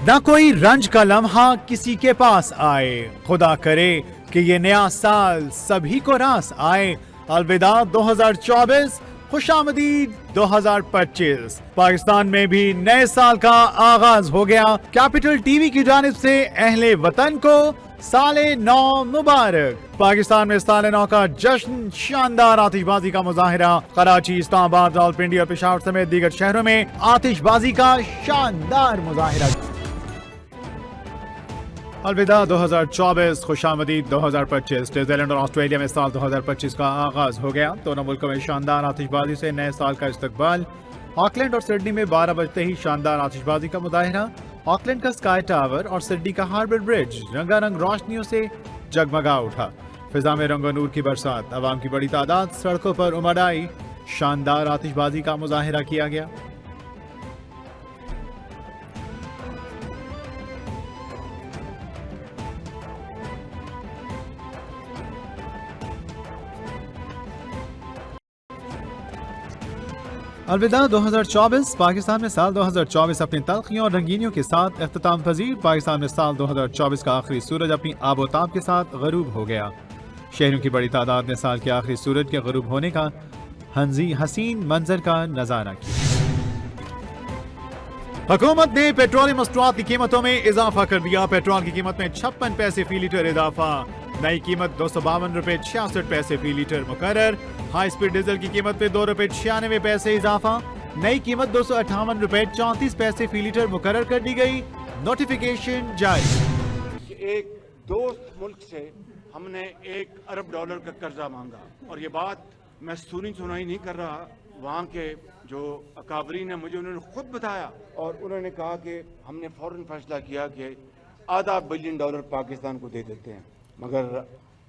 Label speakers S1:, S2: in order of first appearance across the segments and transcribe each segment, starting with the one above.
S1: ना कोई रंज का लम्हा किसी के पास आए, खुदा करे कि ये नया साल सभी को रास आए। अलविदा 2024, खुशामदीद 2025। पाकिस्तान में भी नए साल का आगाज हो गया। कैपिटल टीवी की जानिब से अहले वतन को साले नौ मुबारक। पाकिस्तान में साले नौ का जश्न, शानदार आतिशबाजी का मुजाहिरा। कराची, इस्लामाबाद, रावलपिंडी और पेशावर समेत दीगर शहरों में आतिशबाजी का शानदार मुजाहिरा। अलविदा 2024, खुशामदीद 2025। न्यूजीलैंड और ऑस्ट्रेलिया में साल 2025 का आगाज हो गया। दोनों मुल्कों में शानदार आतिशबाजी से नए साल का इस्तकबाल। ऑकलैंड और सिडनी में 12 बजते ही शानदार आतिशबाजी का मुजाहिरा। ऑकलैंड का स्काई टावर और सिडनी का हार्बर ब्रिज रंगारंग रोशनियों से जगमगा उठा। फिजा में रंगो नूर की बरसात, अवाम की बड़ी तादाद सड़कों पर उमड़ आई। शानदार आतिशबाजी का मुजाहिरा किया गया। अलविदा 2024। पाकिस्तान में साल 2024 अपनी तल्खियों और रंगीनियों के साथ इख्तिताम पजीर। पाकिस्तान में साल 2024 का आखिरी सूरज अपनी आबोताब के साथ गरूब हो गया। शहरों की बड़ी तादाद ने साल के आखिरी सूरज के गरूब होने का हसीन मंजर का नजारा किया। हुकूमत ने पेट्रोलियम मस्तूआत की कीमतों में इजाफा कर दिया। पेट्रोल की कीमत में 56 पैसे फी लीटर इजाफा। नई कीमत 252 रुपए 66 पैसे फी लीटर मुकर्रर। हाई स्पीड डीजल की कीमत पे 2 रुपए 96 पैसे इजाफा। नई कीमत 258 रुपए 34 पैसे फी लीटर मुकर्रर कर दी गई। नोटिफिकेशन जारी।
S2: एक दोस्त मुल्क से हमने $1 अरब का कर्जा मांगा और ये बात मैं सुनाई नहीं कर रहा। वहाँ के जो अकाबरीन है मुझे उन्होंने खुद बताया और उन्होंने कहा कि हमने फौरन फैसला किया कि आधा $1 बिलियन पाकिस्तान को दे देते हैं। मगर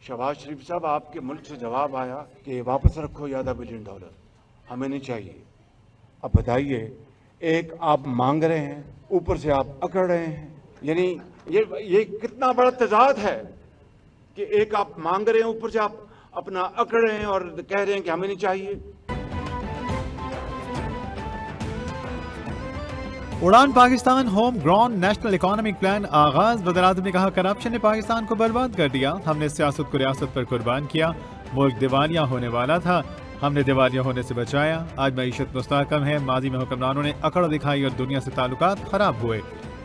S2: शहबाज शरीफ साहब, आपके मुल्क से जवाब आया कि वापस रखो ये $आधा बिलियन, हमें नहीं चाहिए। अब बताइए, एक आप मांग रहे हैं, ऊपर से आप अकड़ रहे हैं। यानी ये कितना बड़ा तजाद है कि एक आप मांग रहे हैं, ऊपर से आप अपना अकड़ रहे हैं और कह रहे हैं कि हमें नहीं चाहिए।
S1: उड़ान Pakistan home ground national economic plan आगाज। वज़ीर-ए-आज़म ने कहा, करप्शन ने पाकिस्तान को बर्बाद कर दिया। हमने सियासत को रियासत पर कुर्बान किया। मुल्क दिवालिया होने वाला था, हमने दिवालिया होने से बचाया। आज मईशत मुस्तहकम है। माजी में हुक्मरानों ने अकड़ दिखाई और दुनिया से ताल्लुकात खराब हुए।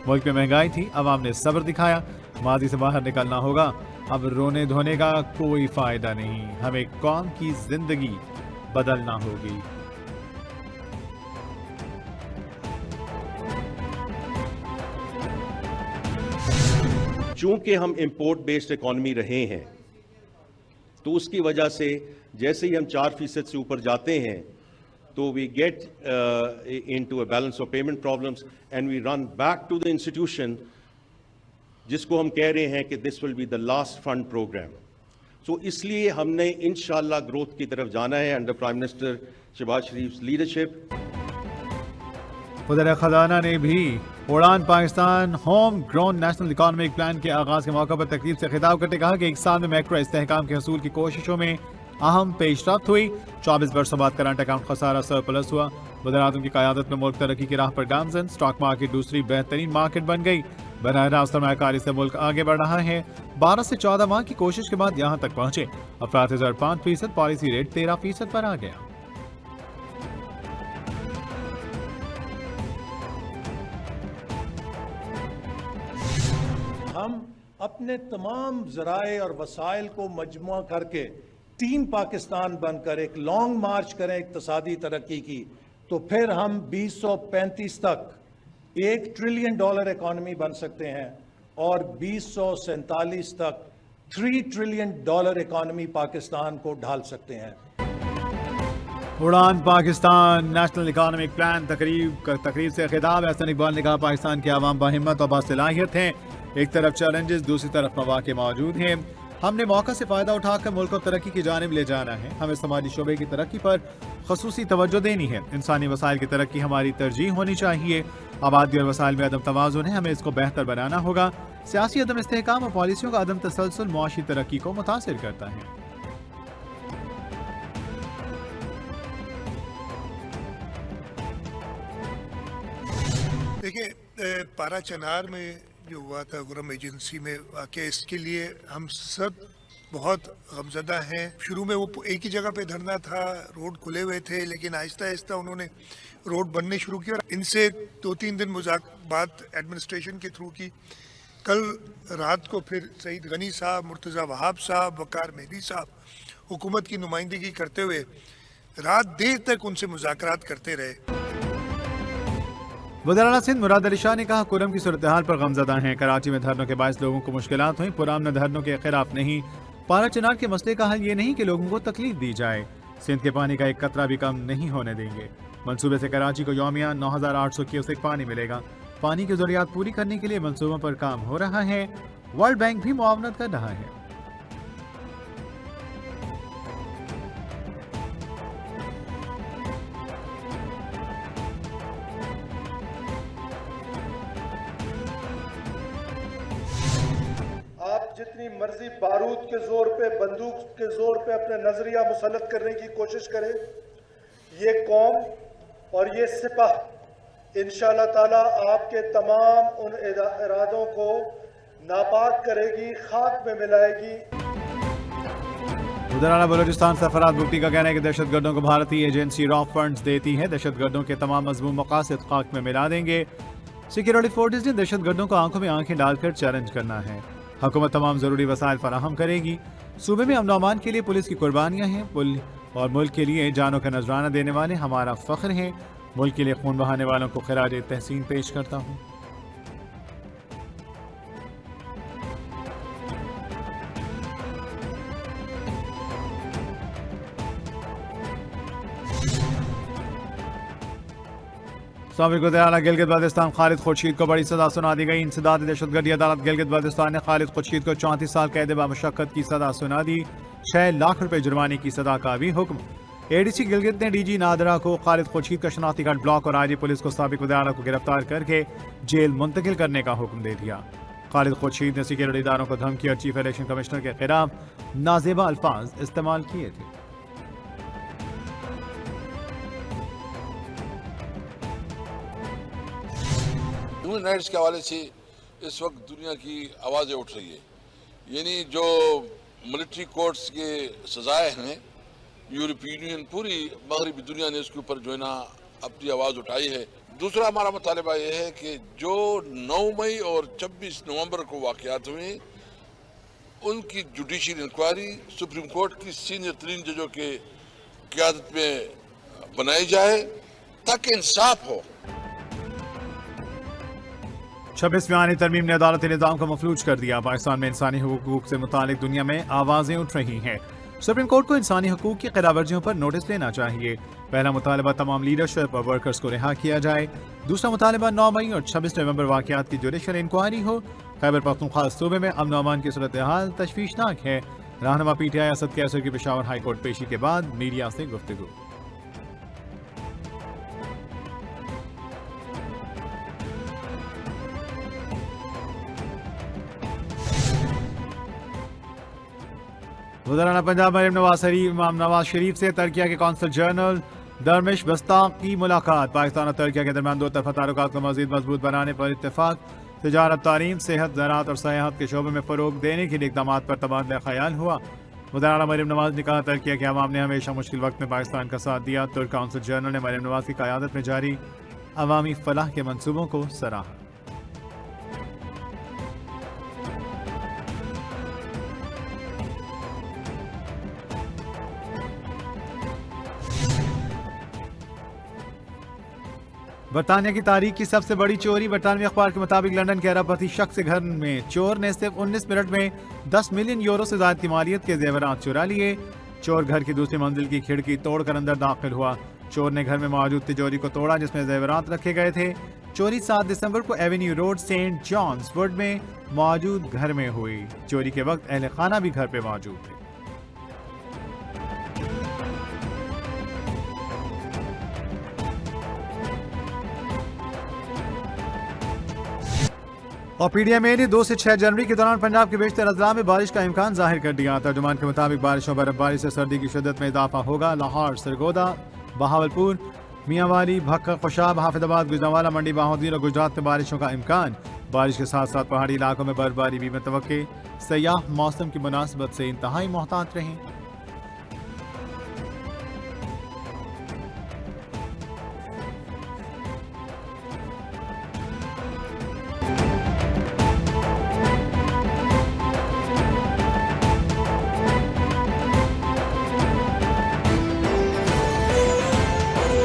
S1: मुल्क में महंगाई थी, अवाम ने सब्र दिखाया। माजी से बाहर निकलना होगा, अब रोने धोने का कोई फायदा नहीं। हमें कौम की जिंदगी बदलना होगी।
S3: चूंकि हम इंपोर्ट बेस्ड इकॉनमी रहे हैं तो उसकी वजह से जैसे ही हम 4% से ऊपर जाते हैं तो we get into a balance of payment problems and we run back to the institution जिसको हम कह रहे हैं कि this will be the last fund programme. So इसलिए हमने इंशाल्लाह ग्रोथ की तरफ जाना है under prime minister Shahbaz Sharif leadership.
S1: वज़ीर खजाना ने भी Udaan Pakistan home ground national economic plan के आगाज के मौके पर तकरीब से खिताब करते कहा कि एक साल में मैक्रो इस्तेहकाम के हसूल की कोशिशों में अहम पेशरफ्त हुई। 24 वर्षों बाद करंट अकाउंट खसारा सरप्लस हुआ। वज़ीर-ए-आज़म की क़यादत में मुल्क तरक्की की राह पर गामजन। स्टॉक मार्केट दूसरी बेहतरीन मार्केट बन गई। बराह रास्त सरमायाकारी से मुल्क आगे बढ़ रहा है। 12 से 14 माह की कोशिश के बाद यहाँ तक पहुंचे। अफराद 5%, पॉलिसी रेट 13% पर आ गया।
S4: हम अपने तमाम ज़राए और वसाइल को मजमुआ करके टीम पाकिस्तान बनकर एक लॉन्ग मार्च करें इक्तसादी तरक्की की, तो फिर हम 2035 तक $1 ट्रिलियन इकॉनमी बन सकते हैं और 2047 तक $3 ट्रिलियन इकॉनमी पाकिस्तान को ढाल सकते हैं।
S1: उड़ान पाकिस्तान नेशनल इकोनॉमिक प्लान तकरीब से खिताब। एहसन इकबाल ने कहा, पाकिस्तान के अवाम बाहिम्मत और बासलाहियत हैं। एक तरफ चैलेंजेस, दूसरी तरफ मौके मौजूद हैं। हमने मौका से फ़ायदा उठाकर मुल्क को तरक्की की जानिब ले जाना है। हमें समाजी शोबे की तरक्की पर खसूसी तवज्जो देनी है। इंसानी वसाइल की तरक्की हमारी तरजीह होनी चाहिए। आबादी और वसाइल में अदम तवाज़ुन है, हमें इसको बेहतर बनाना होगा। सियासी अदम इस्तेहकाम और पॉलिसियों का अदम तसलसल मुआशी तरक्की को मुतासिर करता है।
S5: देखिए, पारा चनार में जो हुआ था गुरम एजेंसी में वाकई, इसके लिए हम सब बहुत गमजदा हैं। शुरू में वो एक ही जगह पे धरना था, रोड खुले हुए थे, लेकिन आहिस्ता आहिस्ता उन्होंने रोड बनने शुरू किया और इनसे 2-3 दिन बात एडमिनिस्ट्रेशन के थ्रू की। कल रात को फिर सईद गनी साहब, मुर्तज़ा वहाब साहब, वकार मेहदी साहब हुकूमत की नुमाइंदगी करते हुए रात देर तक उनसे मुज़ाकरात करते रहे।
S1: वज़ीर-ए-आला सिंध मुराद अली शाह ने कहा, कुरम की सूरत हाल पर गमजदा हैं। कराची में धरनों के बायस लोगों को मुश्किलात हुई, पुराने धरनों के खिलाफ नहीं। पारा चिनार के मसले का हल ये नहीं कि लोगों को तकलीफ दी जाए। सिंध के पानी का एक कतरा भी कम नहीं होने देंगे। मंसूबे से कराची को यौमिया 9,800 क्यूसेक पानी मिलेगा। पानी की जरूरियात पूरी करने के लिए मंसूबों पर काम हो रहा है। वर्ल्ड बैंक भी मुआवनत कर रहा है।
S6: आप जितनी मर्जी बारूद के जोर पे, बंदूक के जोर पे अपना नजरिया मुसल्लत करने की कोशिश करें, ये कौम और ये सिपाह इंशाअल्लाह ताला आपके तमाम उन इरादों को नापाक करेगी, खाक में मिलाएगी।
S1: वज़ीर-ए-आला बलूचिस्तान सरफराज बुगटी का कहना है कि दहशतगर्दों को भारतीय एजेंसी रॉ फंड्स देती है। दहशतगर्दों के तमाम मजमूम मकासद खाक में मिला देंगे। सिक्योरिटी फोर्सेज ने दहशतगर्दों को आंखों में आंखें डालकर चैलेंज करना है। हुकूमत तमाम जरूरी वसाइल फराहम करेगी। सूबे में अमन अमान के लिए पुलिस की कुर्बानियां हैं और मुल्क के लिए जानों का नजराना देने वाले हमारा फख्र है। मुल्क के लिए खून बहाने वालों को खिराज तहसीन पेश करता हूँ। साबिक वज़ीर-ए-आला गिलगित बाल्टिस्तान खालिद खुर्शीद को बड़ी सजा सुना दी गई। इंसदाद दहशतगर्दी अदालत गिलगित बाल्टिस्तान ने खालिद खुर्शीद को 34 साल कैद बामुशक्कत की सजा सुना दी। 6 लाख रुपए जुर्माने की सजा का भी हुक्म। एडीसी गिलगित ने डीजी नादरा को खालिद खुर्शीद का शनाख्ती कार्ड ब्लॉक और आईजी पुलिस को साबिक वज़ीर-ए-आला को गिरफ्तार करके जेल मुंतकिल करने का हुक्म दे दिया। खालिद खुर्शीद ने सिक्योरिटी इदारों को धमकी और चीफ इलेक्शन कमिश्नर के खिलाफ नाजेबा अल्फाज इस्तेमाल किए थे।
S7: ह्यूमन राइट्स के हवाले से इस वक्त दुनिया की आवाज़ें उठ रही है। यानी जो मिलिट्री कोर्ट्स के सजाएं हैं, यूरोपीय यूनियन, पूरी मगरबी दुनिया ने इसके ऊपर जो है ना अपनी आवाज़ उठाई है। दूसरा हमारा मुतालबा यह है कि जो 9 मई और 26 नवंबर को वाक़यात हुए, उनकी जुडिशल इंक्वायरी सुप्रीम कोर्ट की सीनियर तरीन जजों के क़यादत में बनाई जाए ताकि इंसाफ हो।
S1: 26वीं आईनी तरमीम ने अदालती निज़ाम को मफलूज कर दिया। पाकिस्तान में इंसानी हुकूक से मुतालिक दुनिया में आवाज़ें उठ रही हैं। सुप्रीम कोर्ट को इंसानी हुकूक की खिलाफवर्जियों पर नोटिस लेना चाहिए। पहला मुतालबा तमाम लीडरशिप और वर्कर्स को रिहा किया जाए। दूसरा मुतालबा 9 मई और 26 नवंबर वाक़यात की जुडिशल इंक्वायरी हो। खैबर पख्तूनख्वा सूबे में अमन अमान की सूरत हाल तशवीशनाक है। रहनुमा PTI असद कैसर की पेशावर हाई कोर्ट पेशी के बाद मीडिया से गुफ्तगू। वज़ीर-ए-आला पंजाब इमाम नवाज शरीफ से तुर्किया के कौंसल जनरल दरमिश बस्ताक की मुलाकात। पाकिस्तान और तुर्किया के दरमियान 2 तरफा ताल्लुकात को मज़ीद मजबूत बनाने पर इत्तेफाक। तिजारत, तालीम, सेहत, ज़राअत और सयाहत के शोबे में फ़रोग देने के लिए इक़दाम पर तबादला ख्याल हुआ। वज़ीर-ए-आला मरियम नवाज ने कहा, तुर्किया के अवाम ने हमेशा मुश्किल वक्त में पाकिस्तान का साथ दिया। तुर्क कौंसल जनरल ने मरियम नवाज की क़यादत में जारी अवामी फलाह के मंसूबों को सराहा। बरतानिया की तारीख की सबसे बड़ी चोरी। बरतानवी अखबार के मुताबिक लंदन के अरबपति शख्स के घर में चोर ने सिर्फ 19 मिनट में 10 मिलियन यूरो से ज्यादा की मालियत के जेवरात चुरा लिए। चोर घर की दूसरी मंजिल की खिड़की तोड़कर अंदर दाखिल हुआ। चोर ने घर में मौजूद तिजोरी को तोड़ा जिसमें जेवरात रखे गए थे। चोरी 7 दिसंबर को avenue road saint john's wood में मौजूद घर में हुई। चोरी के वक्त अहले खाना भी घर पे मौजूद थे। और PDMA ने 2 से 6 जनवरी के दौरान पंजाब के बेशतर अजला में बारिश का इम्कान जाहिर कर दिया। तर्जुमान के मुताबिक बारिश और बर्फबारी से सर्दी की शिद्दत में इजाफा होगा। लाहौर, सरगोदा, बहावलपुर, मियांवाली, भक्कर, खुशाब, हाफिजाबाद, गुजरांवाला, मंडी, बहादुर और गुजरात में बारिशों का इम्कान। बारिश के साथ साथ पहाड़ी इलाकों में बर्फबारी भी मुतवक्के। सयाह मौसम की मुनासबत से इंतहाई मोहतात रहें।